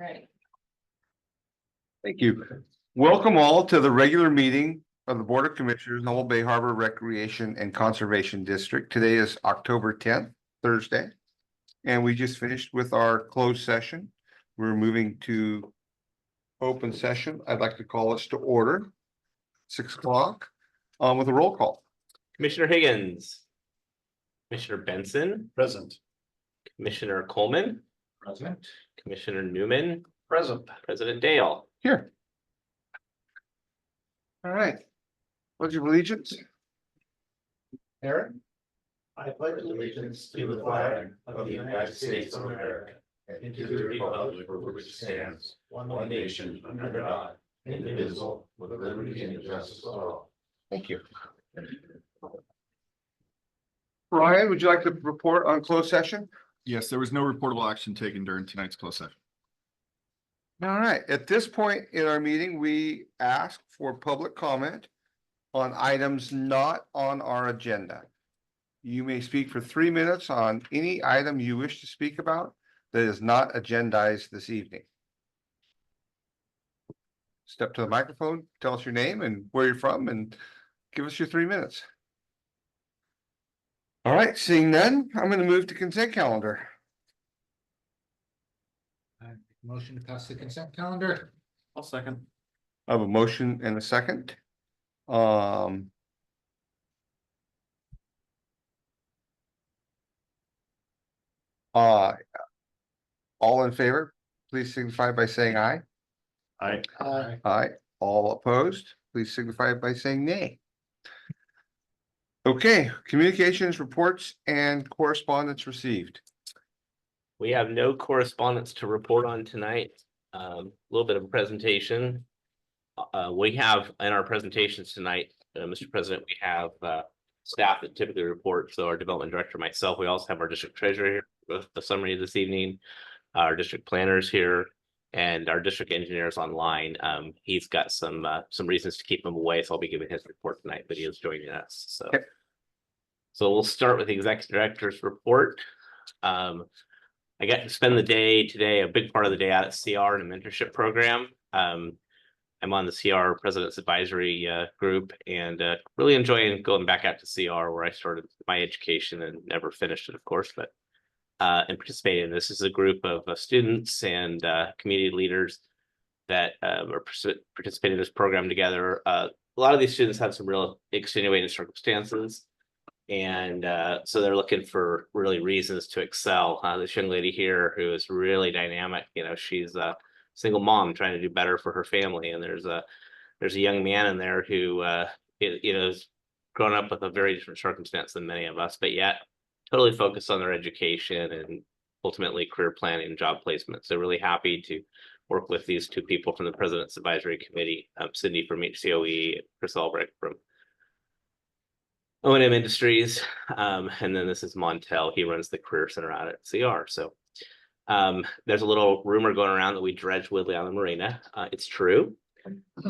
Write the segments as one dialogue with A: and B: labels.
A: Right.
B: Thank you. Welcome all to the regular meeting of the Board of Commissioners, Humboldt Bay Harbor Recreation and Conservation District. Today is October 10th, Thursday. And we just finished with our closed session. We're moving to open session. I'd like to call us to order. 6 o'clock with a roll call.
C: Commissioner Higgins. Commissioner Benson.
D: Present.
C: Commissioner Coleman.
D: Present.
C: Commissioner Newman.
D: Present.
C: President Dale.
B: Here. All right. Pledge of allegiance. Aaron?
D: I pledge allegiance to the flag of the United States of America and to the republic for which it stands, one nation under God, indivisible, with liberty and justice for all.
B: Thank you. Ryan, would you like to report on closed session?
E: Yes, there was no reportable action taken during tonight's closed session.
B: All right, at this point in our meeting, we ask for public comment on items not on our agenda. You may speak for 3 minutes on any item you wish to speak about that is not agendized this evening. Step to the microphone, tell us your name and where you're from, and give us your 3 minutes. All right, seeing none, I'm going to move to consent calendar.
D: Motion to pass the consent calendar.
E: I'll second.
B: I have a motion and a second. All in favor, please signify by saying aye.
E: Aye.
B: Aye. All opposed, please signify by saying nay. Okay, communications, reports, and correspondence received.
C: We have no correspondence to report on tonight. A little bit of a presentation. We have in our presentations tonight, Mr. President, we have staff that typically report. So our development director, myself, we also have our district treasurer here with the summary this evening, our district planners here, and our district engineers online. He's got some reasons to keep him away, so I'll be giving his report tonight, but he is joining us. So,
B: okay.
C: So we'll start with the executive director's report. I got to spend the day today, a big part of the day out at CR in a mentorship program. I'm on the CR President's Advisory group and really enjoying going back out to CR where I started my education and never finished it, of course, but and participating. This is a group of students and community leaders that are participating in this program together. A lot of these students have some real extenuating circumstances. And so they're looking for really reasons to excel. This young lady here who is really dynamic, you know, she's a single mom trying to do better for her family. And there's a young man in there who, you know, has grown up with a very different circumstance than many of us, but yet totally focused on their education and ultimately career planning and job placement. So really happy to work with these two people from the President's Advisory Committee, Cindy from HCOE, Chris Albrecht from O&M Industries, and then this is Montel. He runs the Career Center out at CR. So there's a little rumor going around that we dredge Woodley on the marina. It's true.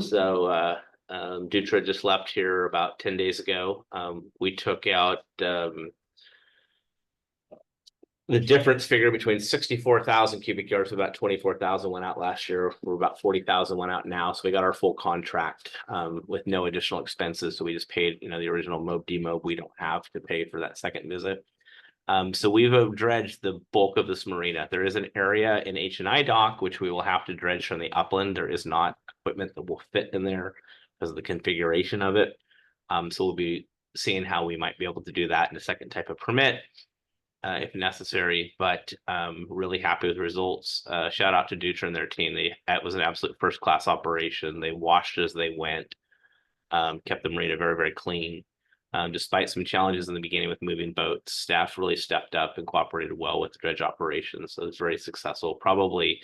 C: So Dutra just left here about 10 days ago. We took out the difference figure between 64,000 cubic yards to about 24,000 went out last year. We're about 40,000 went out now. So we got our full contract with no additional expenses. So we just paid, you know, the original mob demob. We don't have to pay for that second visit. So we've dredged the bulk of this marina. There is an area in H&I dock, which we will have to dredge from the upland. There is not equipment that will fit in there because of the configuration of it. So we'll be seeing how we might be able to do that in a second type of permit. If necessary, but really happy with the results. Shout out to Dutra and their team. It was an absolute first-class operation. They washed as they went, kept the marina very, very clean. Despite some challenges in the beginning with moving boats, staff really stepped up and cooperated well with the dredge operations. So it's very successful. Probably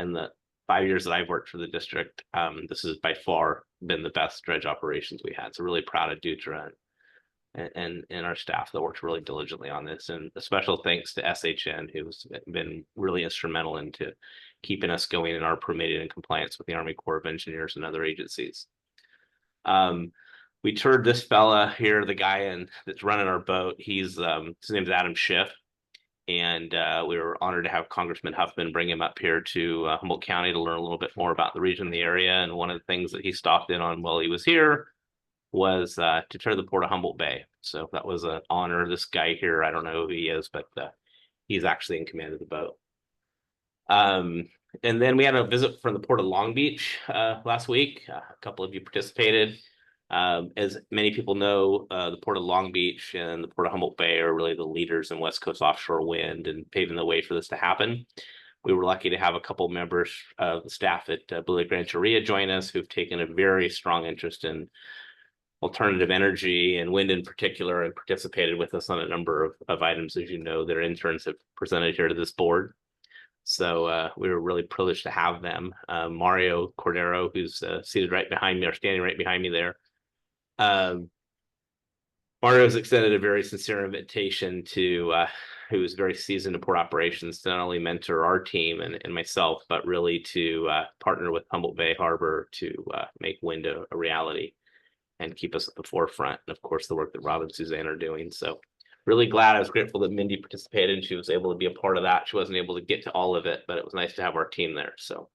C: in the 5 years that I've worked for the district, this has by far been the best dredge operations we had. So really proud of Dutra and our staff that worked really diligently on this, and a special thanks to SHN, who's been really instrumental into keeping us going in our permitting and compliance with the Army Corps of Engineers and other agencies. We toured this fella here, the guy that's running our boat. His name's Adam Schiff. And we were honored to have Congressman Huffman bring him up here to Humboldt County to learn a little bit more about the region, the area. And one of the things that he stopped in on while he was here was to tour the port of Humboldt Bay. So that was an honor. This guy here, I don't know who he is, but he's actually in command of the boat. And then we had a visit from the port of Long Beach last week. A couple of you participated. As many people know, the port of Long Beach and the port of Humboldt Bay are really the leaders in West Coast offshore wind and paving the way for this to happen. We were lucky to have a couple members of the staff at Blue Lake Rancheria join us who've taken a very strong interest in alternative energy and wind in particular, and participated with us on a number of items. As you know, their interns have presented here to this board. So we were really privileged to have them. Mario Cordero, who's seated right behind me or standing right behind me there. Mario's extended a very sincere invitation to who is very seasoned in port operations to not only mentor our team and myself, but really to partner with Humboldt Bay Harbor to make wind a reality and keep us at the forefront. And of course, the work that Rob and Suzanne are doing. So really glad. I was grateful that Mindy participated and she was able to be a part of that. She wasn't able to get to all of it, but it was nice to have our team there. So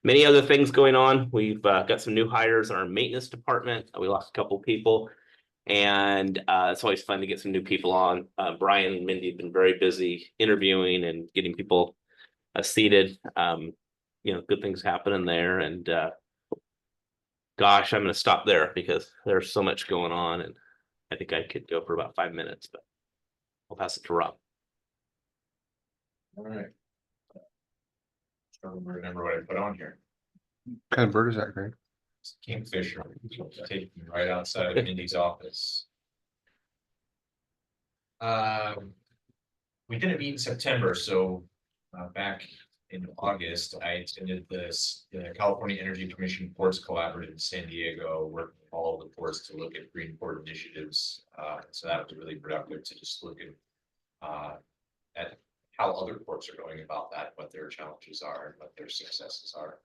C: many other things going on. We've got some new hires in our maintenance department. We lost a couple people, and it's always fun to get some new people on. Brian and Mindy have been very busy interviewing and getting people seated. Good things happening there. And gosh, I'm going to stop there because there's so much going on, and I think I could go for about 5 minutes, but I'll pass it to Rob.
D: All right. Trying to remember what I put on here.
B: What kind of bird is that, Greg?
D: It's Kingfisher, taking me right outside of Mindy's office. We didn't meet in September, so back in August, I attended the California Energy Commission Ports Collaborative in San Diego, working with all the ports to look at green port initiatives. So that was really productive to just look at how other ports are going about that, what their challenges are, and what their successes are.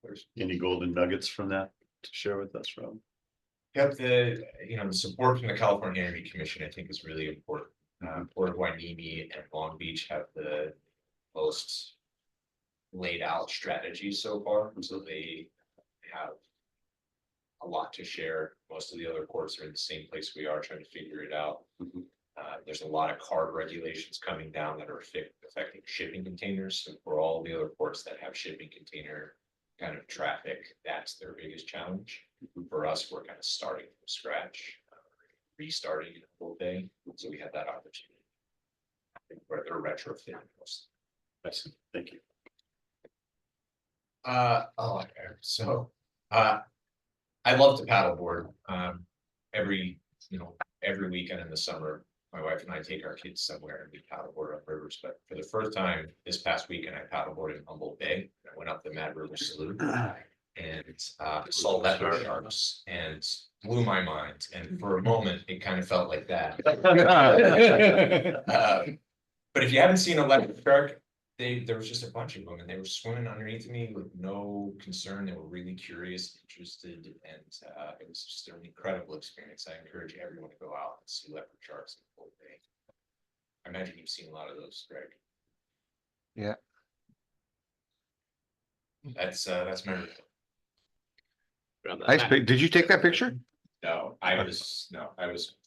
E: There's any golden nuggets from that to share with us, Rob?
D: Yep, the support from the California Energy Commission, I think, is really important. Port of Hueneme and Long Beach have the most laid out strategies so far, so they have a lot to share. Most of the other ports are in the same place we are, trying to figure it out. There's a lot of CARB regulations coming down that are affecting shipping containers. So for all the other ports that have shipping container kind of traffic, that's their biggest challenge. For us, we're kind of starting from scratch, restarting in a full day. So we had that opportunity. I think where they're retrofitting most.
E: I see. Thank you.
D: I love to paddleboard. Every weekend in the summer, my wife and I take our kids somewhere and we paddleboard up rivers. But for the first time this past weekend, I paddleboarded in Humboldt Bay. I went up the Mad River Slough and saw leopard sharks and blew my mind. And for a moment, it kind of felt like that. But if you haven't seen a leopard shark, there was just a bunch of them, and they were swimming underneath me with no concern. They were really curious, interested, and it was just an incredible experience. I encourage everyone to go out and see leopard sharks in Humboldt Bay. I imagine you've seen a lot of those, Greg.
B: Yeah.
D: That's my report.
B: Nice. Did you take that picture?
D: No, I was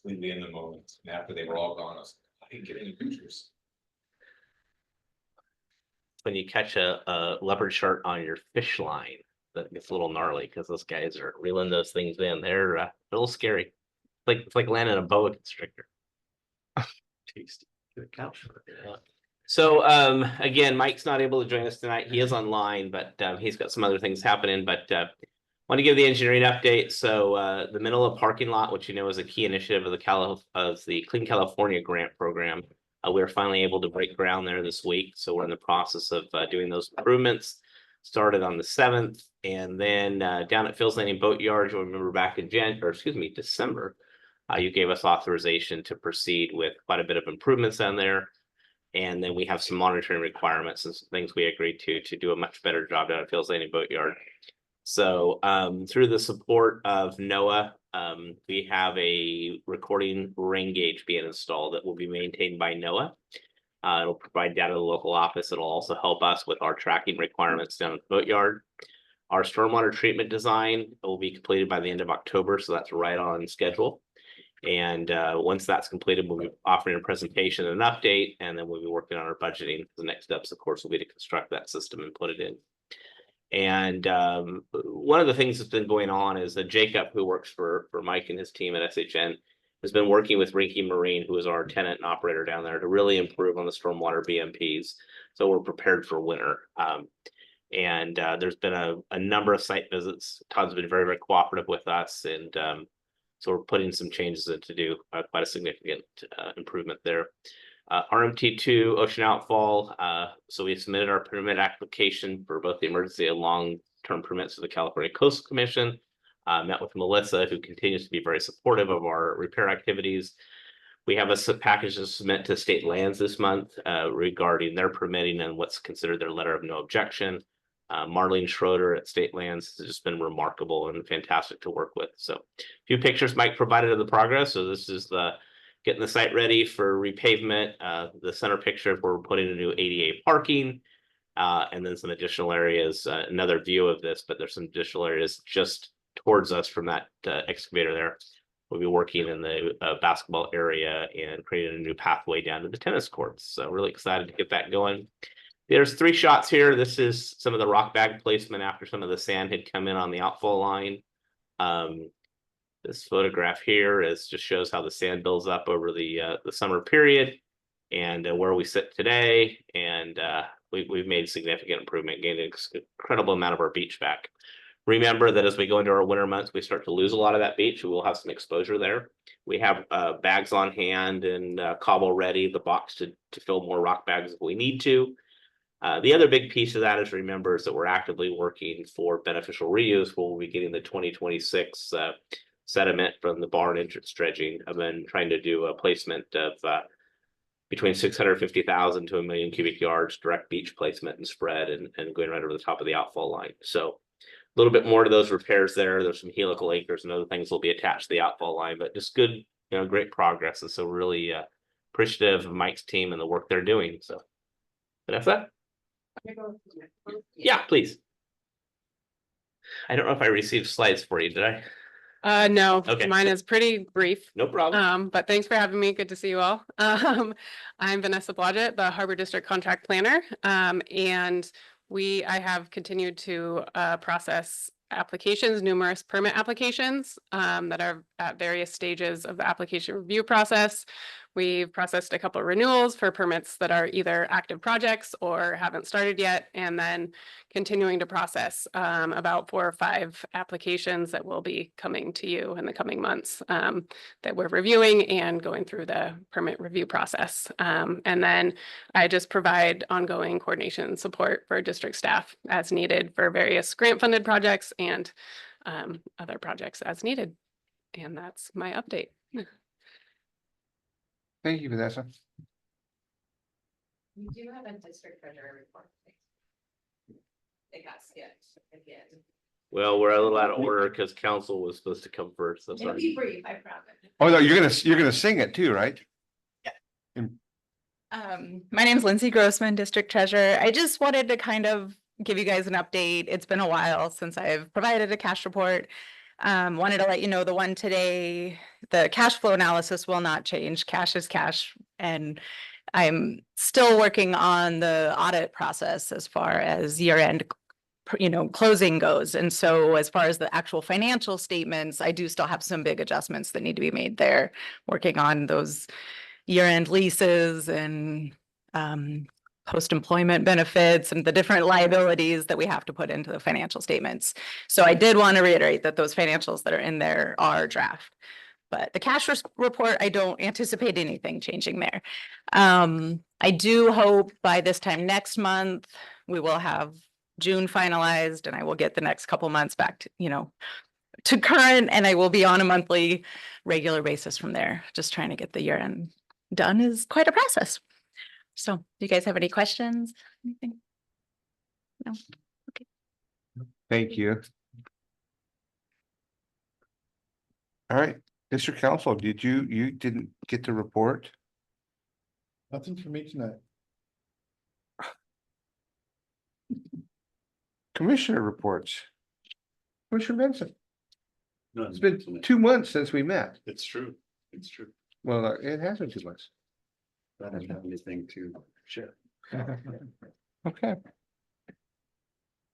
D: completely in the moment. And after they were all gone, I was like, I didn't get any pictures.
C: When you catch a leopard shark on your fish line, that gets a little gnarly because those guys are reeling those things in. They're a little scary. It's like landing a boa constrictor. Tasty. Get a couch. Yeah. So again, Mike's not able to join us tonight. He is online, but he's got some other things happening. But want to give the engineering update. So the Manila parking lot, which is a key initiative of the Clean California Grant Program. We were finally able to break ground there this week. So we're in the process of doing those improvements. Started on the 7th, and then down at Phil's Landing Boatyard, you'll remember back in December, you gave us authorization to proceed with quite a bit of improvements down there. And then we have some monitoring requirements and some things we agreed to do a much better job down at Phil's Landing Boatyard. So through the support of NOAA We have a recording rain gauge being installed that will be maintained by NOAA. It'll provide data to the local office. It'll also help us with our tracking requirements down at the boatyard. Our stormwater treatment design will be completed by the end of October, so that's right on schedule. And once that's completed, we'll be offering a presentation and an update, and then we'll be working on our budgeting. The next steps, of course, will be to construct that system and put it in. And one of the things that's been going on is that Jacob, who works for Mike and his team at SHN, has been working with Rinky Marine, who is our tenant and operator down there, to really improve on the stormwater BMPs. So we're prepared for winter. And there's been a number of site visits. Todd's been very, very cooperative with us. And so we're putting some changes in to do quite a significant improvement there. RMT2 ocean outfall. So we submitted our permit application for both the emergency and long-term permits to the California Coastal Commission. Met with Melissa, who continues to be very supportive of our repair activities. We have a package to submit to state lands this month regarding their permitting and what's considered their letter of no objection. Marlene Schroeder at State Lands has just been remarkable and fantastic to work with. So a few pictures Mike provided of the progress. So this is the getting the site ready for repavement. The center picture where we're putting a new ADA parking and then some additional areas, another view of this, but there's some additional areas just towards us from that excavator there. We'll be working in the basketball area and creating a new pathway down to the tennis courts. So really excited to get that going. There's 3 shots here. This is some of the rock bag placement after some of the sand had come in on the outfall line. This photograph here just shows how the sand builds up over the summer period and where we sit today. And we've made significant improvement, gained an incredible amount of our beach back. Remember that as we go into our winter months, we start to lose a lot of that beach. We will have some exposure there. We have bags on hand and cobble ready, the box to fill more rock bags if we need to. The other big piece of that is remember is that we're actively working for beneficial reuse. We'll be getting the 2026 sediment from the barn entrance dredging. I've been trying to do a placement of between 650,000 to 1 million cubic yards, direct beach placement and spread and going right over the top of the outfall line. So a little bit more to those repairs there. There's some helical anchors and other things will be attached to the outfall line, but just good, great progress. And so really appreciative of Mike's team and the work they're doing. So Vanessa? Yeah, please. I don't know if I received slides for you, did I?
A: No,
C: Okay.
A: mine is pretty brief.
C: No problem.
A: But thanks for having me. Good to see you all. I'm Vanessa Blodgett, the Harbor District Contract Planner. And I have continued to process applications, numerous permit applications that are at various stages of the application review process. We've processed a couple of renewals for permits that are either active projects or haven't started yet, and then continuing to process about 4 or 5 applications that will be coming to you in the coming months that we're reviewing and going through the permit review process. And then I just provide ongoing coordination and support for district staff as needed for various grant-funded projects and other projects as needed. And that's my update.
B: Thank you, Vanessa.
F: We do have a district treasurer report. It got skipped again.
C: Well, we're a little out of order because council was supposed to come first. So
F: It'll
C: sorry.
F: be brief, I promise.
B: Oh, no, you're gonna sing it too, right?
G: My name is Lindsay Grossman, District Treasurer. I just wanted to kind of give you guys an update. It's been a while since I've provided a cash report. Wanted to let you know the one today, the cash flow analysis will not change. Cash is cash. And I'm still working on the audit process as far as year-end, closing goes. And so as far as the actual financial statements, I do still have some big adjustments that need to be made there, working on those year-end leases and post-employment benefits and the different liabilities that we have to put into the financial statements. So I did want to reiterate that those financials that are in there are draft. But the cash report, I don't anticipate anything changing there. I do hope by this time next month, we will have June finalized and I will get the next couple months back to current, and I will be on a monthly regular basis from there. Just trying to get the year end done is quite a process. So do you guys have any questions? Anything? No? Okay.
B: Thank you. All right, Mr. Council, you didn't get to report?
D: Nothing for me tonight.
B: Commissioner reports. Commissioner Benson,
E: None
B: it's been
E: tonight.
B: 2 months since we met.
E: It's true, it's true.
B: Well, it has been 2 months.
E: I don't have anything to share.
B: Okay,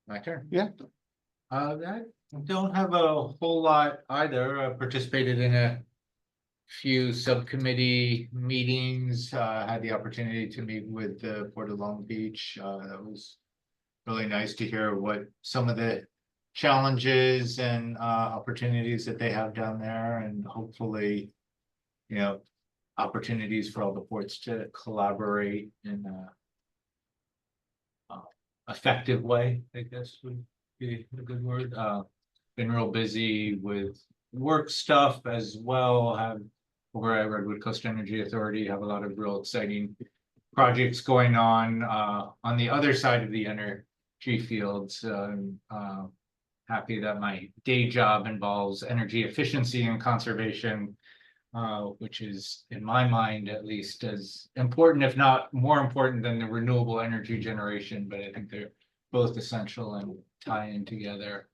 H: My turn.
B: yeah.
H: I don't have a whole lot either. I participated in a few subcommittee meetings, had the opportunity to meet with the Port of Long Beach. That was really nice to hear what some of the challenges and opportunities that they have down there, and hopefully, you know, opportunities for all the ports to collaborate in a effective way, I guess would be a good word. Been real busy with work stuff as well. Have over at Redwood Coast Energy Authority, have a lot of real exciting projects going on the other side of the energy fields. Happy that my day job involves energy efficiency and conservation, which is, in my mind, at least as important, if not more important than the renewable energy generation, but I think they're both essential and tie in together.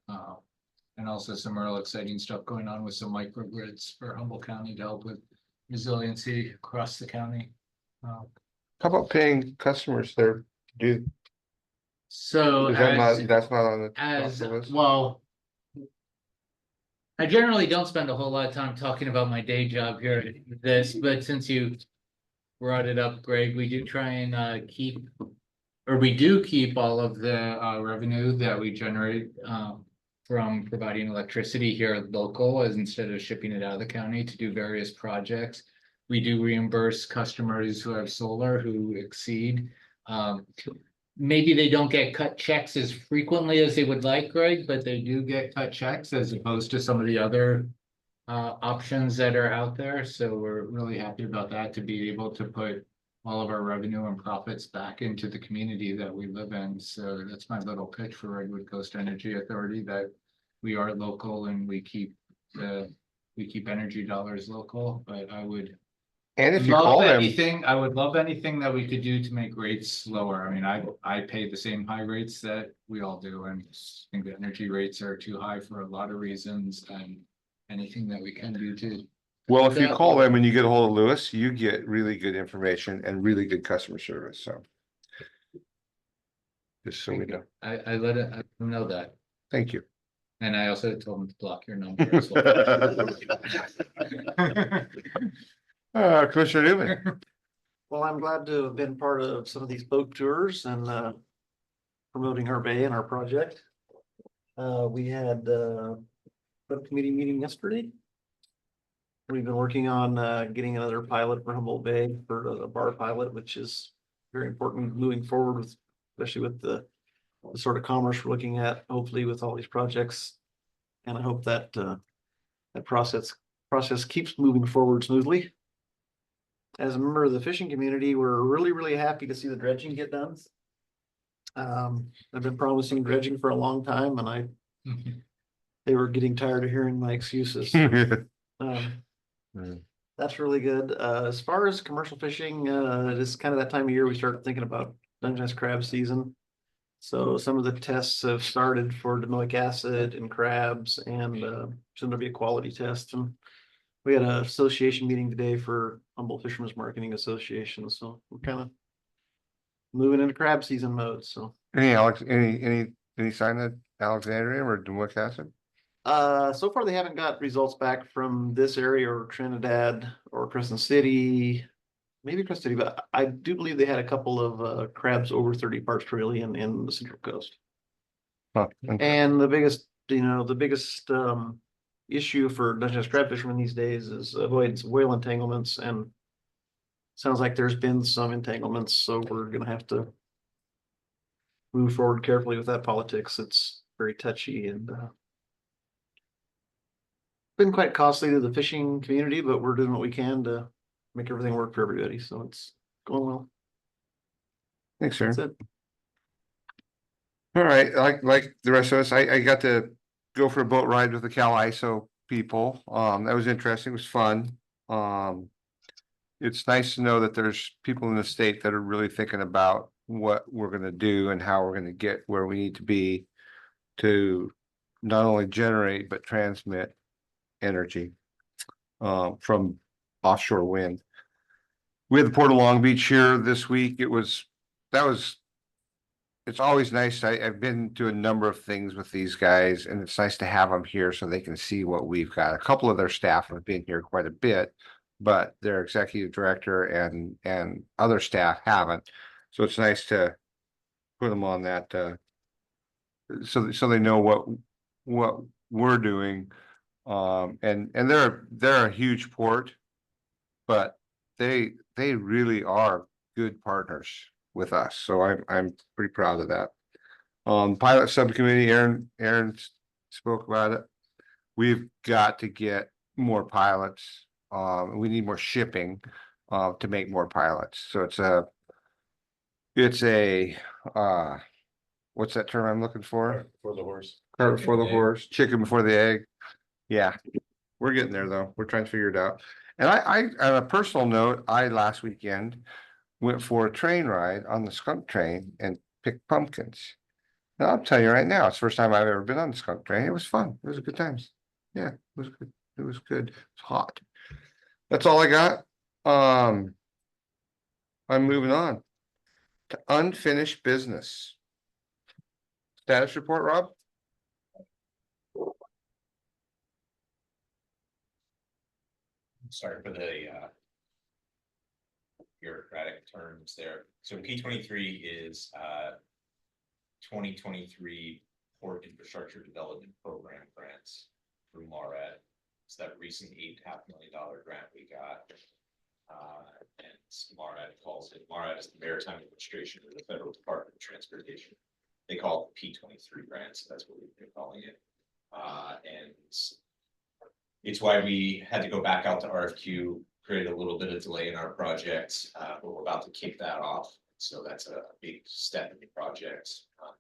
H: And also some real exciting stuff going on with some microgrids for Humboldt County to help with resiliency across the county.
B: How about paying customers their due?
H: So
B: Is that
H: as
B: not, that's not on the
H: as
B: council list?
H: well, I generally don't spend a whole lot of time talking about my day job here at this, but since you brought it up, Greg, we do try and keep, or we do keep all of the revenue that we generate from providing electricity here local, as instead of shipping it out of the county to do various projects. We do reimburse customers who have solar who exceed. Maybe they don't get cut checks as frequently as they would like, Greg, but they do get cut checks as opposed to some of the other options that are out there. So we're really happy about that, to be able to put all of our revenue and profits back into the community that we live in. So that's my little pitch for Redwood Coast Energy Authority, that we are local and we keep energy dollars local. But I would
B: And if you call them,
H: I would love anything that we could do to make rates lower. I mean, I pay the same high rates that we all do, and I think the energy rates are too high for a lot of reasons, and anything that we can do to.
B: well, if you
H: that
B: call
H: will-
B: them and you get a hold of Lewis, you get really good information and really good customer service, so. Just so we know.
H: I let them know that,
B: Thank you.
H: and I also told them to block your number as well.
B: Commissioner Newman,
I: Well, I'm glad to have been part of some of these boat tours and promoting our bay and our project. We had a subcommittee meeting yesterday. We've been working on getting another pilot for Humboldt Bay for a bar pilot, which is very important moving forward with, especially with the sort of commerce we're looking at, hopefully with all these projects. And I hope that that process keeps moving forward smoothly. As a member of the fishing community, we're really happy to see the dredging get done. I've been promising dredging for a long time, and they were getting tired of hearing my excuses. That's really good. As far as commercial fishing, it is kind of that time of year we start thinking about Dungeness crab season. So some of the tests have started for domoic acid and crabs, and soon there'll be a quality test. And we had an association meeting today for Humboldt Fishermen's Marketing Association, so we're kind of moving into crab season mode, so.
B: any sign of Alexandria or Demoic acid?
I: So far they haven't got results back from this area or Trinidad or Crescent City, maybe Crescent City, but I do believe they had a couple of crabs over 30 parts per million in the Central Coast.
B: Huh, okay.
I: And the biggest issue for Dungeness crab fishermen these days is avoidance of whale entanglements, and sounds like there's been some entanglements, so we're gonna have to move forward carefully with that politics. It's very touchy and been quite costly to the fishing community, but we're doing what we can to make everything work for everybody, so it's going well.
B: Thanks, sir.
I: That's it.
B: All right, like the rest of us, I got to go for a boat ride with the Cal ISO people. That was interesting. It was fun. It's nice to know that there's people in the state that are really thinking about what we're gonna do and how we're gonna get where we need to be to not only generate but transmit energy from offshore wind. We had the Port of Long Beach here this week. It's always nice. I've been to a number of things with these guys and it's nice to have them here so they can see what we've got. A couple of their staff have been here quite a bit, but their executive director and other staff haven't. So it's nice to put them on that, so they know what we're doing. And they're a huge port, but they really are good partners with us. So I'm pretty proud of that. Pilot subcommittee, Aaron spoke about it. We've got to get more pilots. We need more shipping to make more pilots. So it's a what's that term I'm looking for?
E: For the horse.
B: Cart before the horse, chicken before the egg. Yeah, we're getting there though. We're trying to figure it out. And I, on a personal note, I last weekend went for a train ride on the skunk train and picked pumpkins. Now I'll tell you right now, it's the first time I've ever been on the skunk train. It was fun. It was a good time. Yeah, it was good. It was good. It's hot. That's all I got. I'm moving on to unfinished business. Status report, Rob?
J: Sorry for the bureaucratic terms there. So P23 is 2023 Port Infrastructure Development Program grants through MARAD. It's that recent $8.5 million grant we got. And MARAD calls it, MARAD is the Maritime Administration of the Federal Department of Transportation. They call it P23 grant, so that's what we've been calling it. And it's why we had to go back out to RFQ, create a little bit of delay in our project, but we're about to kick that off. So that's a big step in the project.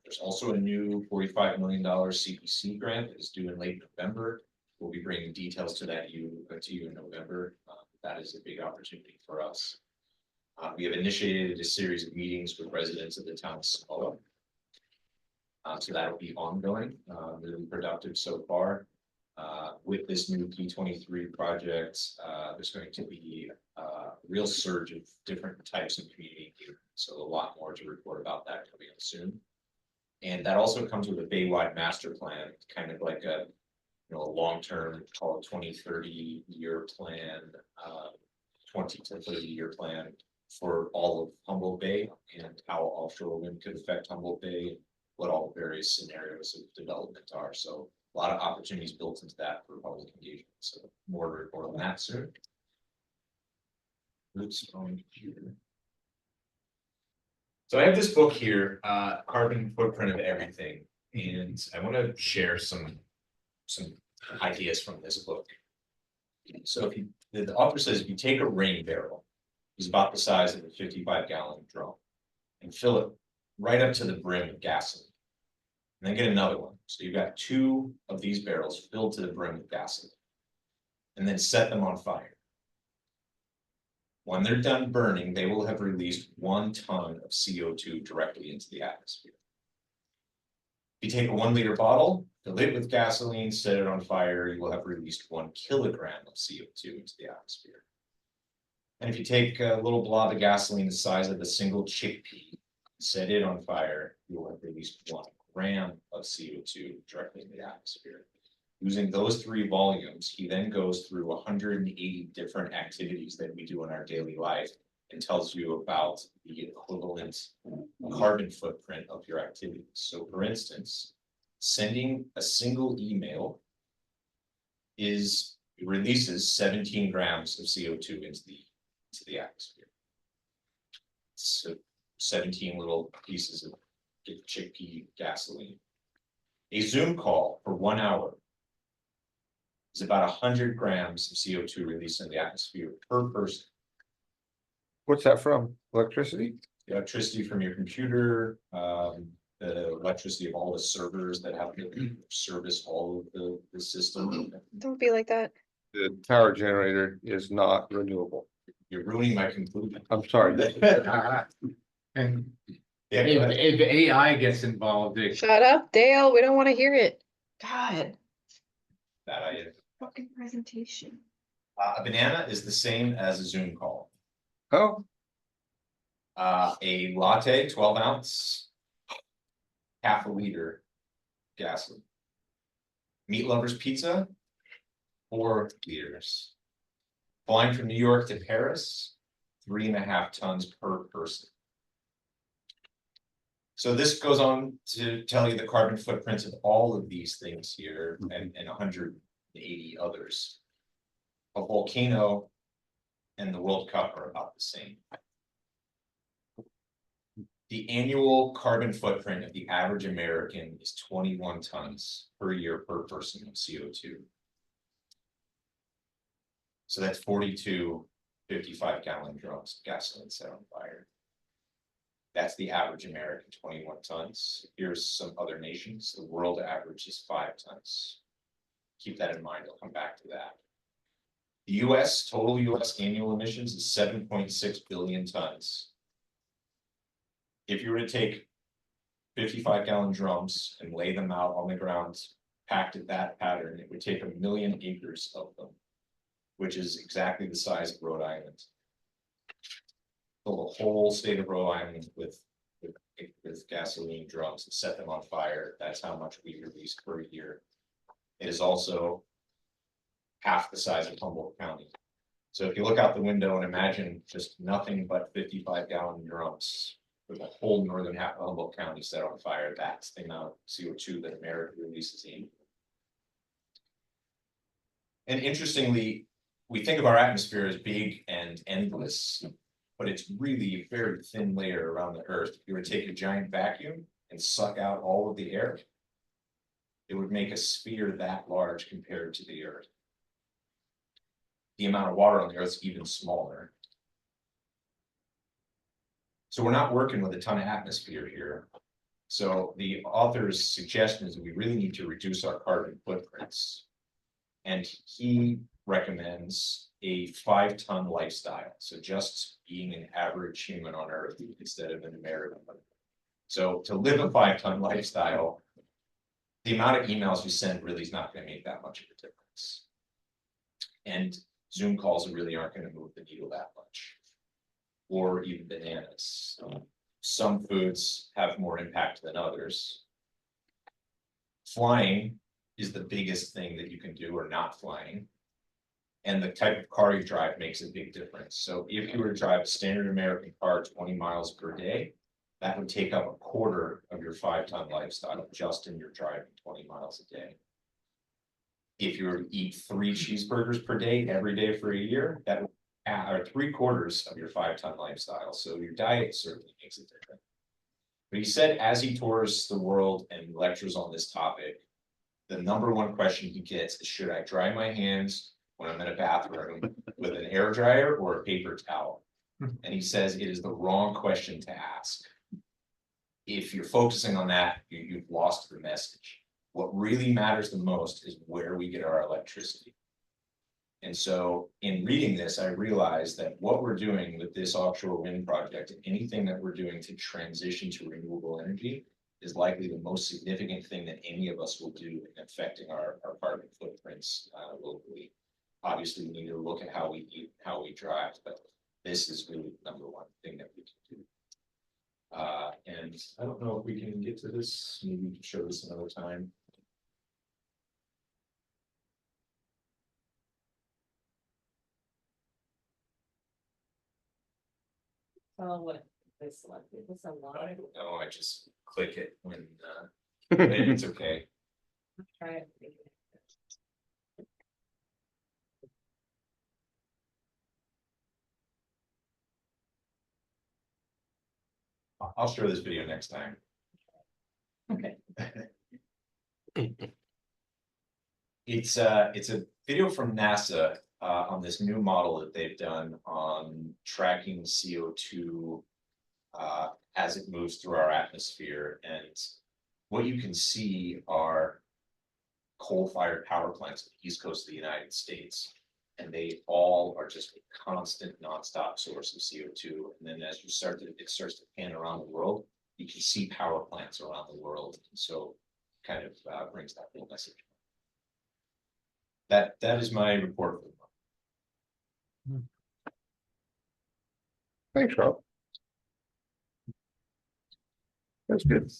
J: There's also a new $45 million CPC grant that is due in late November. We'll be bringing details to that to you in November. That is a big opportunity for us. We have initiated a series of meetings with residents of the town of Humboldt. So that'll be ongoing, really productive so far. With this new P23 project, there's going to be a real surge of different types of community engagement. So a lot more to report about that coming up soon. And that also comes with a Baywide master plan, kind of like a a long-term, call it 20-30 year plan, 20 to 30 year plan for all of Humboldt Bay and how offshore wind could affect Humboldt Bay, and what all the various scenarios of development are. So a lot of opportunities built into that for public engagement. So more to report on that soon. Oops, on computer. So I have this book here, Carbon Footprint of Everything, and I want to share some ideas from this book. So if the author says, if you take a rain barrel, it's about the size of a 55-gallon drum, and fill it right up to the brim with gasoline, and then get another one. So you've got 2 of these barrels filled to the brim with gasoline, and then set them on fire. When they're done burning, they will have released 1 ton of CO2 directly into the atmosphere. If you take a 1 liter bottle, fill it with gasoline, set it on fire, you will have released 1 kilogram of CO2 into the atmosphere. And if you take a little blob of gasoline the size of a single chickpea, set it on fire, you will have released 1 gram of CO2 directly in the atmosphere. Using those 3 volumes, he then goes through 180 different activities that we do in our daily life and tells you about the equivalent carbon footprint of your activities. So for instance, sending a single email releases 17 grams of CO2 into the atmosphere. So 17 little pieces of chickpea gasoline. A Zoom call for 1 hour is about 100 grams of CO2 released in the atmosphere per person.
B: What's that from? Electricity?
J: The electricity from your computer, the electricity of all the servers that have to service all of the system.
F: Don't be like that.
B: The tower generator is not renewable.
J: You're ruining my conclusion.
B: I'm sorry.
H: And
J: Yeah,
H: if AI gets involved, it
F: Shut up, Dale. We don't want to hear it. God.
J: that I,
F: Fucking presentation.
J: a banana is the same as a Zoom call.
B: Oh,
J: A latte, 12 ounce. Half a liter gasoline. Meat lovers pizza, 4 liters. Flying from New York to Paris, 3.5 tons per person. So this goes on to tell you the carbon footprints of all of these things here and 180 others. A volcano and the World Cup are about the same. The annual carbon footprint of the average American is 21 tons per year per person of CO2. So that's 42 55-gallon drums of gasoline set on fire. That's the average American, 21 tons. Here's some other nations. The world average is 5 tons. Keep that in mind. I'll come back to that. The US, total US annual emissions is 7.6 billion tons. If you were to take 55-gallon drums and lay them out on the ground, packed at that pattern, it would take 1 million acres of them, which is exactly the size of Rhode Island. Fill the whole state of Rhode Island with gasoline drums and set them on fire. That's how much we release per year. It is also half the size of Humboldt County. So if you look out the window and imagine just nothing but 55-gallon drums with the whole northern half of Humboldt County set on fire, that's the amount of CO2 that America releases annually. And interestingly, we think of our atmosphere as big and endless, but it's really a very thin layer around the Earth. If you were to take a giant vacuum and suck out all of the air, it would make a sphere that large compared to the Earth. The amount of water on the Earth is even smaller. So we're not working with a ton of atmosphere here. So the author's suggestion is that we really need to reduce our carbon footprints. And he recommends a 5-ton lifestyle. So just being an average human on Earth instead of an American. So to live a 5-ton lifestyle, the amount of emails you send really is not going to make that much of a difference. And Zoom calls really aren't going to move the needle that much. Or even bananas. Some foods have more impact than others. Flying is the biggest thing that you can do, or not flying. And the type of car you drive makes a big difference. So if you were to drive a standard American car 20 miles per day, that would take up 1/4 of your 5-ton lifestyle just in your driving 20 miles a day. If you were to eat 3 cheeseburgers per day, every day for a year, that would add 3/4 of your 5-ton lifestyle. So your diet certainly makes a difference. But he said as he tours the world and lectures on this topic, the #1 question he gets is, should I dry my hands when I'm in a bathroom with an air dryer or a paper towel? And he says it is the wrong question to ask. If you're focusing on that, you've lost the message. What really matters the most is where we get our electricity. And so in reading this, I realized that what we're doing with this offshore wind project and anything that we're doing to transition to renewable energy is likely the most significant thing that any of us will do in affecting our carbon footprints locally. Obviously, we need to look at how we eat, how we drive, but this is really the #1 thing that we can do. And I don't know if we can get to this. Maybe we can show this another time.
F: Oh, what they selected, it's a lot.
J: I don't know, I just click it when it's okay.
F: Try it.
J: I'll show this video next time.
F: Okay.
J: It's a video from NASA on this new model that they've done on tracking CO2 as it moves through our atmosphere. And what you can see are coal-fired power plants on the east coast of the United States. And they all are just a constant nonstop source of CO2. And then as it starts to pan around the world, you can see power plants around the world. And so kind of brings that whole message. That is my report for the month.
B: Thanks, Rob. That's good.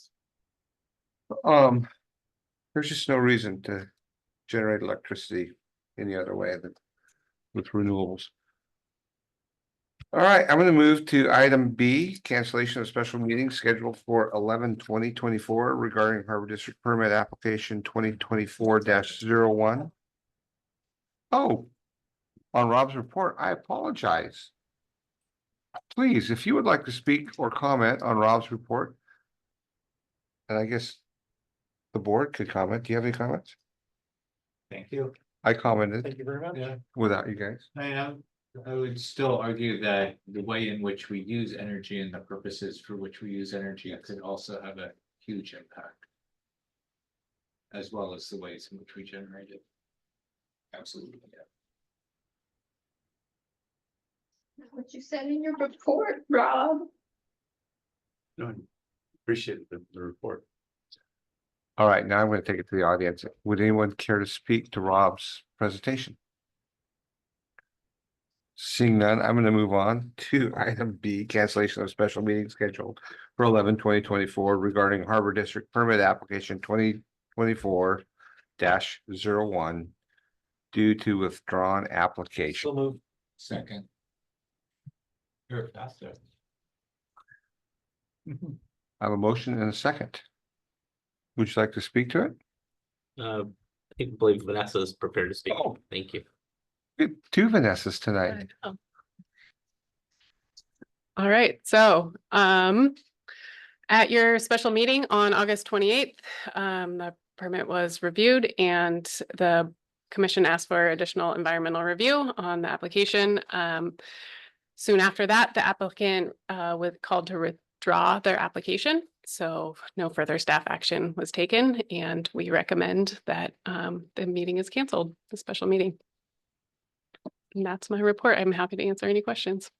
B: There's just no reason to generate electricity any other way than with renewables. All right, I'm gonna move to item B, cancellation of special meeting scheduled for 11/20/24 regarding Harbor District Permit Application 2024-01. Oh, on Rob's report, I apologize. Please, if you would like to speak or comment on Rob's report. And I guess the board could comment. Do you have any comments?
H: Thank you.
B: I commented
I: Thank you very much.
H: Yeah.
B: without you guys.
H: I would still argue that the way in which we use energy and the purposes for which we use energy could also have a huge impact. As well as the ways in which we generate it.
J: Absolutely. Yeah.
F: What you said in your report, Rob.
E: No, I appreciate the report.
B: All right, now I'm going to take it to the audience. Would anyone care to speak to Rob's presentation? Seeing none, I'm going to move on to item B, cancellation of special meeting scheduled for 11/20/24 regarding Harbor District Permit Application 2024-01 due to withdrawn application.
I: So move.
H: Second. You're faster.
B: I have a motion and a second. Would you like to speak to it?
C: I believe Vanessa is prepared to speak.
B: Oh.
C: Thank you.
B: Good, two Vanessas tonight.
A: All right, so at your special meeting on August 28th, the permit was reviewed and the commission asked for additional environmental review on the application. Soon after that, the applicant was called to withdraw their application. So no further staff action was taken, and we recommend that the meeting is canceled, the special meeting. And that's my report. I'm happy to answer any questions.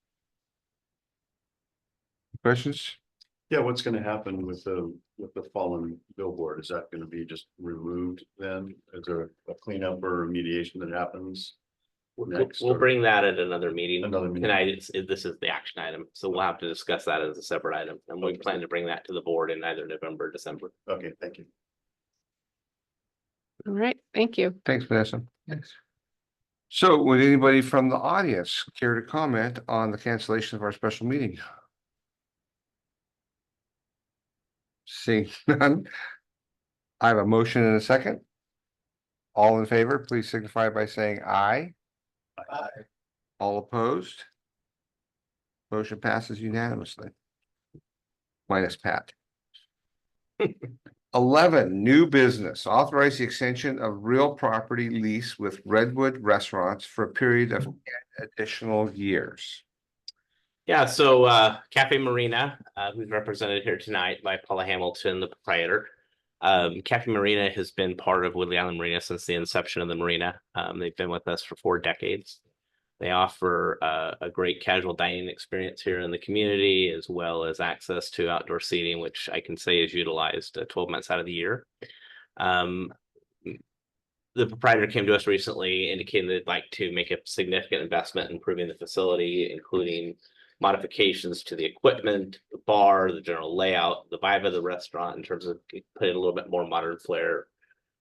B: Questions?
E: Yeah, what's gonna happen with the fallen billboard? Is that gonna be just removed then? Is there a cleanup or remediation that happens? Next,
C: We'll
E: or-
C: bring that at another meeting.
E: Another meeting.
C: Tonight, this is the action item, so we'll have to discuss that as a separate item, and we plan to bring that to the board in either November or December.
E: Okay, thank you.
A: All right, thank you.
B: Thanks, Vanessa. Thanks. So would anybody from the audience care to comment on the cancellation of our special meeting? Seeing none. I have a motion and a second. All in favor, please signify by saying aye.
I: Aye.
B: All opposed? Motion passes unanimously. Minus Pat. 11, new business. Authorize the extension of real property lease with Redwood Restaurants for a period of 10 additional years.
C: Yeah, so Cafe Marina, who's represented here tonight by Paula Hamilton, the proprietor. Cafe Marina has been part of Woodley Island Marina since the inception of the marina. They've been with us for 4 decades. They offer a great casual dining experience here in the community, as well as access to outdoor seating, which I can say is utilized 12 months out of the year. The proprietor came to us recently indicating they'd like to make a significant investment in improving the facility, including modifications to the equipment, the bar, the general layout, the vibe of the restaurant in terms of putting a little bit more modern flair,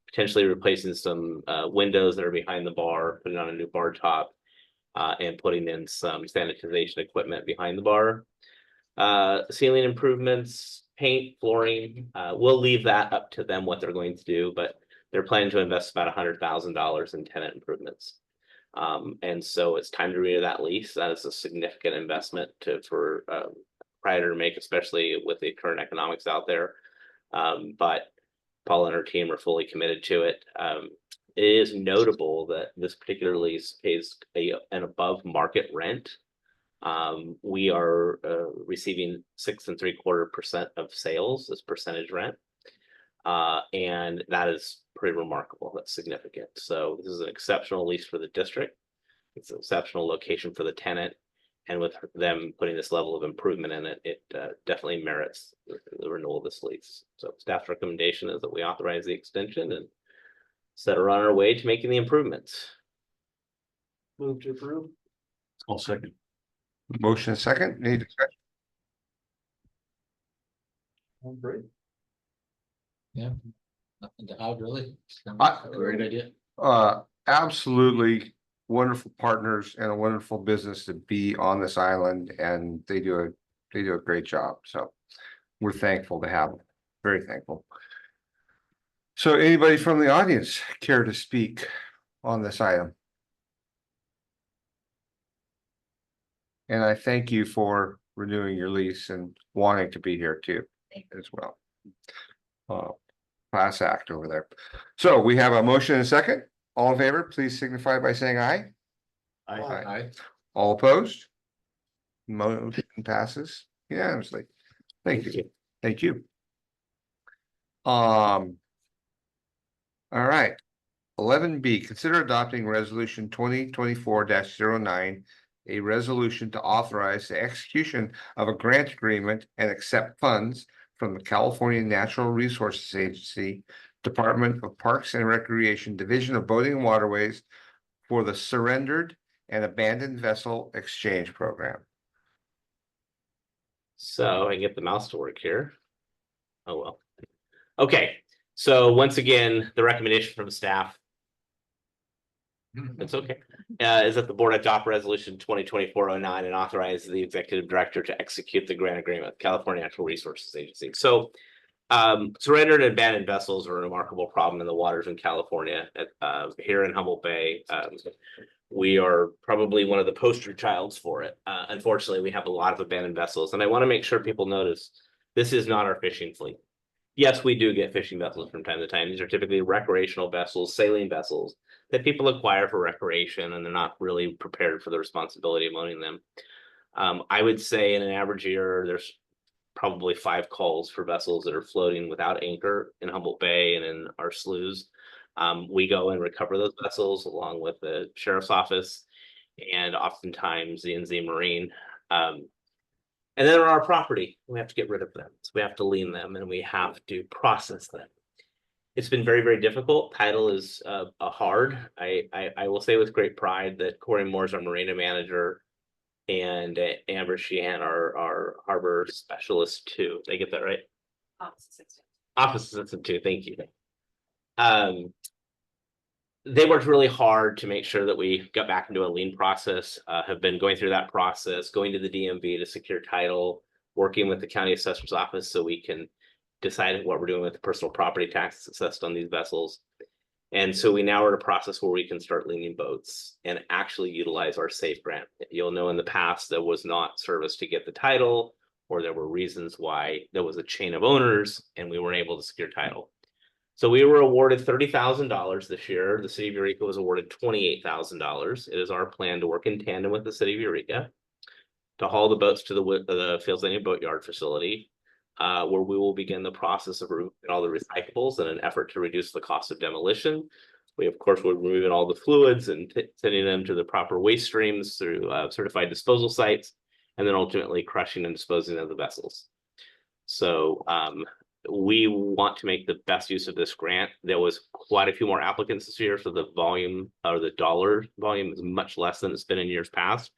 C: potentially replacing some windows that are behind the bar, putting on a new bar top, and putting in some sanitization equipment behind the bar. Ceiling improvements, paint, flooring, we'll leave that up to them what they're going to do, but they're planning to invest about $100,000 in tenant improvements. And so it's time to renew that lease. That is a significant investment for proprietor to make, especially with the current economics out there. But Paul and her team are fully committed to it. It is notable that this particular lease pays an above market rent We are receiving 6.75% of sales as percentage rent. And that is pretty remarkable. That's significant. So this is an exceptional lease for the district. It's an exceptional location for the tenant. And with them putting this level of improvement in it, it definitely merits the renewal of this lease. So staff's recommendation is that we authorize the extension and set her on our way to making the improvements.
I: Move to approve.
E: I'll second.
B: Motion and second, any discussion?
I: Great.
H: Yeah. Nothing to add, really.
B: I-
H: Great idea.
B: Absolutely wonderful partners and a wonderful business to be on this island, and they do a great job, so we're thankful to have them, very thankful. So anybody from the audience care to speak on this item? And I thank you for renewing your lease and wanting to be here too, as well. Class act over there. So we have a motion and a second. All in favor, please signify by saying aye.
E: Aye.
B: All opposed? Motion passes unanimously. Thank you. Thank you. All right. 11B, consider adopting resolution 2024-09, a resolution to authorize the execution of a grant agreement and accept funds from the California Natural Resources Agency, Department of Parks and Recreation, Division of Boating and Waterways for the Surrendered and Abandoned Vessel Exchange Program.
C: So I can get the mouse to work here. Oh, well. Okay, so once again, the recommendation from staff. It's okay. Is that the board adopt resolution 2024-09 and authorize the executive director to execute the grant agreement with California Natural Resources Agency. So surrendered and abandoned vessels are a remarkable problem in the waters in California. Here in Humboldt Bay, we are probably one of the poster childs for it. Unfortunately, we have a lot of abandoned vessels, and I want to make sure people notice this is not our fishing fleet. Yes, we do get fishing vessels from time to time. These are typically recreational vessels, sailing vessels that people acquire for recreation, and they're not really prepared for the responsibility of owning them. I would say in an average year, there's probably 5 calls for vessels that are floating without anchor in Humboldt Bay and in our sloughs. We go and recover those vessels along with the sheriff's office and oftentimes the NZ Marine. And then on our property, we have to get rid of them. So we have to lien them and we have to process them. It's been very, very difficult. Title is hard. I will say with great pride that Corey Moore's our marina manager and Amber Sheehan our harbor specialist too. Did I get that right? Office assistant too. Thank you. They worked really hard to make sure that we got back into a lien process, have been going through that process, going to the DMV to secure title, working with the county assessor's office so we can decide what we're doing with the personal property taxes assessed on these vessels. And so we now are at a process where we can start liening boats and actually utilize our SAFE grant. You'll know in the past there was not service to get the title, or there were reasons why there was a chain of owners and we weren't able to secure title. So we were awarded $30,000 this year. The city of Eureka was awarded $28,000. It is our plan to work in tandem with the city of Eureka to haul the boats to the Fields Landing Boatyard facility, where we will begin the process of removing all the recyclables in an effort to reduce the cost of demolition. We, of course, will be removing all the fluids and sending them to the proper waste streams through certified disposal sites, and then ultimately crushing and disposing of the vessels. So we want to make the best use of this grant. There was quite a few more applicants this year, so the volume or the dollar volume is much less than it's been in years past.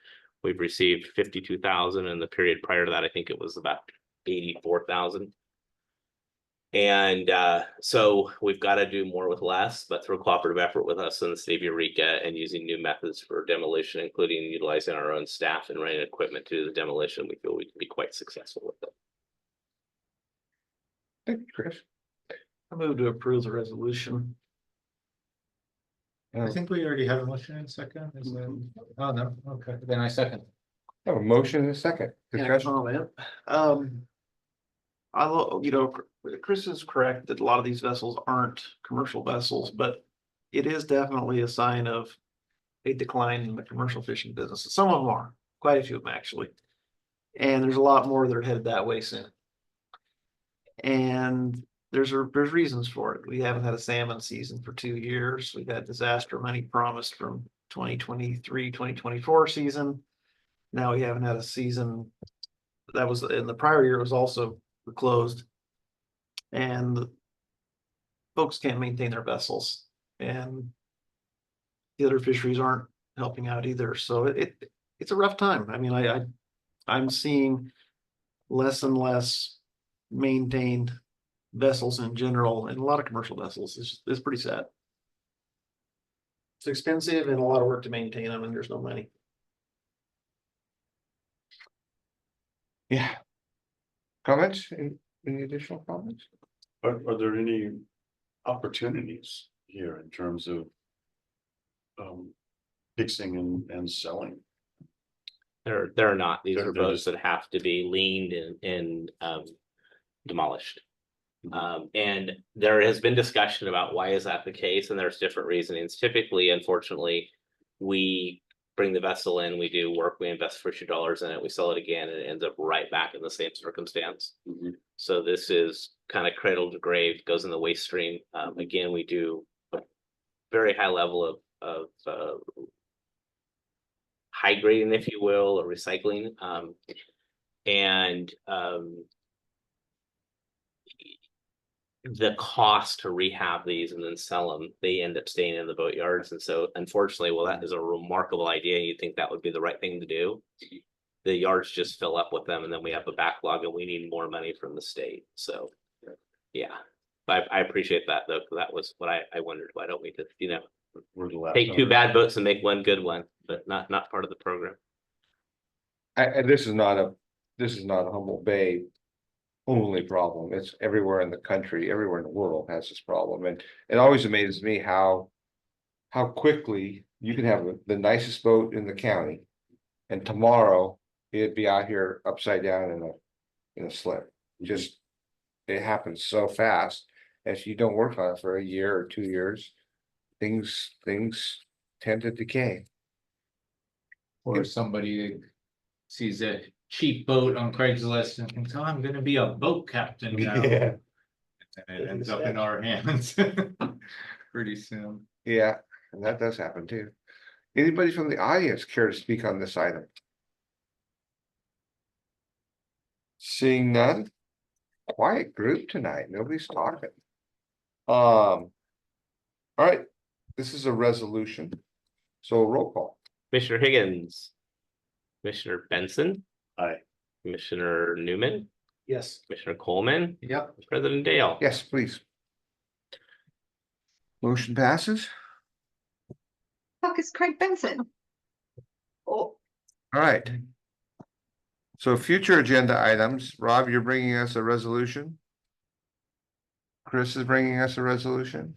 C: We've received 52,000, and the period prior to that, I think it was about 84,000. And so we've got to do more with less, but through a cooperative effort with us in the city of Eureka and using new methods for demolition, including utilizing our own staff and renting equipment to do the demolition, we feel we can be quite successful with it.
B: Thank you, Chris.
I: I move to approve the resolution.
H: I think we already have a motion in a second. Is that? Oh, no. Okay, then I second.
B: Have a motion and a second. Discussion.
I: Comment. Chris is correct that a lot of these vessels aren't commercial vessels, but it is definitely a sign of a decline in the commercial fishing business. Some of them are, quite a few of them actually. And there's a lot more that are headed that way soon. And there's reasons for it. We haven't had a salmon season for 2 years. We've had disaster money promised from 2023, 2024 season. Now we haven't had a season that was in the prior year, was also closed. And folks can't maintain their vessels, and the other fisheries aren't helping out either. So it's a rough time. I mean, I'm seeing less and less maintained vessels in general, and a lot of commercial vessels. It's pretty sad. It's expensive and a lot of work to maintain them, and there's no money.
B: Yeah. Comments? Any additional comments?
E: Are there any opportunities here in terms of fixing and selling?
C: There are not. These
E: They're
C: are boats
E: just-
C: that have to be leaned and demolished. And there has been discussion about why is that the case, and there's different reasonings. Typically, unfortunately, we bring the vessel in, we do work, we invest $50 in it, we sell it again, and it ends up right back in the same circumstance.
E: Mhm.
C: So this is kind of cradle to grave, goes in the waste stream. Again, we do a very high level of high grading, if you will, or recycling. And the cost to rehab these and then sell them, they end up staying in the boat yards. And so unfortunately, well, that is a remarkable idea. You'd think that would be the right thing to do. The yards just fill up with them, and then we have a backlog and we need more money from the state. So, yeah, I appreciate that though. 'Cause that was what I wondered. Why don't we just,
E: We're the last
C: take two
E: owner.
C: bad boats and make one good one, but not part of the program.
B: And this is not a Humboldt Bay only problem. It's everywhere in the country, everywhere in the world has this problem. And it always amazes me how quickly you can have the nicest boat in the county, and tomorrow it'd be out here upside down in a slip. Just, it happens so fast. If you don't work on it for a year or 2 years, things tend to decay.
H: Or somebody sees a cheap boat on Craigslist and thinks, oh, I'm gonna be a boat captain now.
B: Yeah.
H: And it ends up in our hands pretty soon.
B: Yeah, and that does happen too. Anybody from the audience care to speak on this item? Seeing none? Quiet group tonight, nobody's talking. All right, this is a resolution. So roll call.
C: Commissioner Higgins, Commissioner Benson,
E: Aye.
C: Commissioner Newman,
I: Yes.
C: Commissioner Coleman,
H: Yep.
C: President Dale.
B: Yes, please. Motion passes.
F: Fuck is Craig Benson? Oh,
B: All right. So future agenda items, Rob, you're bringing us a resolution? Chris is bringing us a resolution?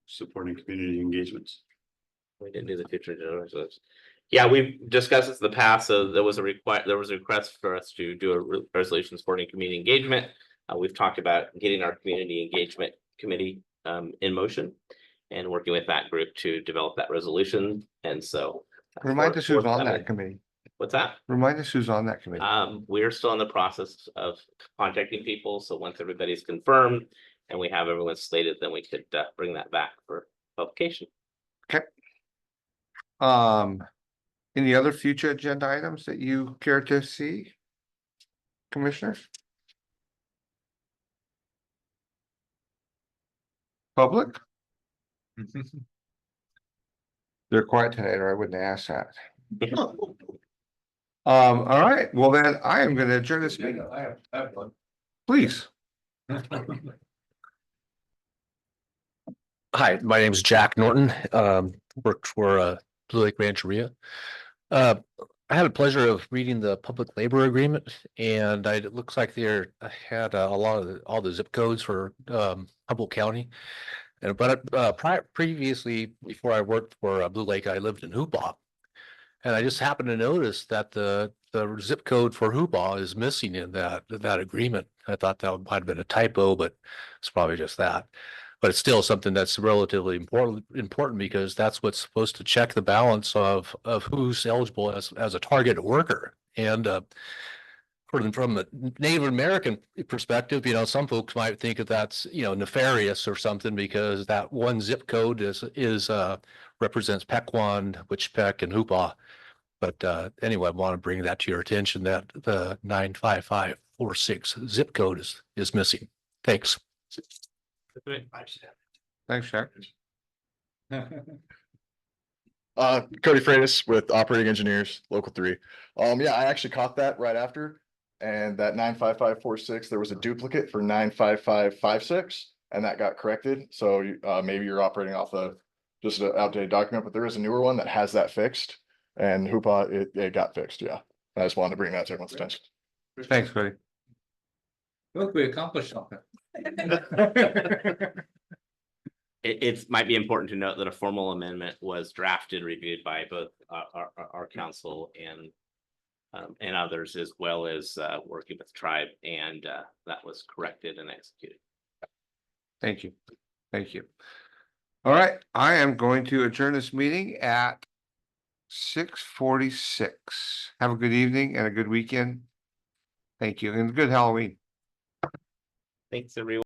E: Supporting community engagements.
C: We didn't do the future agenda resolutions. Yeah, we've discussed this in the past, so there was a request for us to do a resolution supporting community engagement. We've talked about getting our community engagement committee in motion and working with that group to develop that resolution. And so.
B: Remind us who's on
C: forthcoming.
B: that committee.
C: What's that?
B: Remind us who's on that committee.
C: We're still in the process of contacting people, so once everybody's confirmed and we have everyone slated, then we could bring that back for publication.
B: Any other future agenda items that you care to see? Commissioners? Public? They're quiet tonight, or I wouldn't ask that. All right, well then I am gonna adjourn this meeting.
E: I have one.
B: Please.
K: Hi, my name is Jack Norton, worked for Blue Lake Rancheria. I had the pleasure of reading the public labor agreement, and it looks like there had a lot of all the zip codes for Humboldt County. Previously, before I worked for Blue Lake, I lived in Humboldt. And I just happened to notice that the zip code for Humboldt is missing in that agreement. I thought that might have been a typo, but it's probably just that. But it's still something that's relatively important because that's what's supposed to check the balance of who's eligible as a target worker. And from the Native American perspective, some folks might think that that's, nefarious or something because that one zip code is represents Pequon, Wichpec, and Hoopaw. But anyway, I want to bring that to your attention that the 95546 zip code is missing. Thanks.
B: Thanks, Jack.
L: Cody Freitas with Operating Engineers, Local 3. Yeah, I actually caught that right after. And that 95546, there was a duplicate for 95556, and that got corrected. So maybe you're operating off of just an outdated document, but there is a newer one that has that fixed. And Hoopa, it got fixed, yeah. I just wanted to bring that to everyone's attention.
B: Thanks, Cody.
H: Look, we accomplished something.
C: It might be important to note that a formal amendment was drafted, reviewed by both our council and others, as well as working with the tribe, and that was corrected and executed.
B: Thank you. Thank you. All right, I am going to adjourn this meeting at 6:46. Have a good evening and a good weekend. Thank you, and a good Halloween.
C: Thanks, everyone.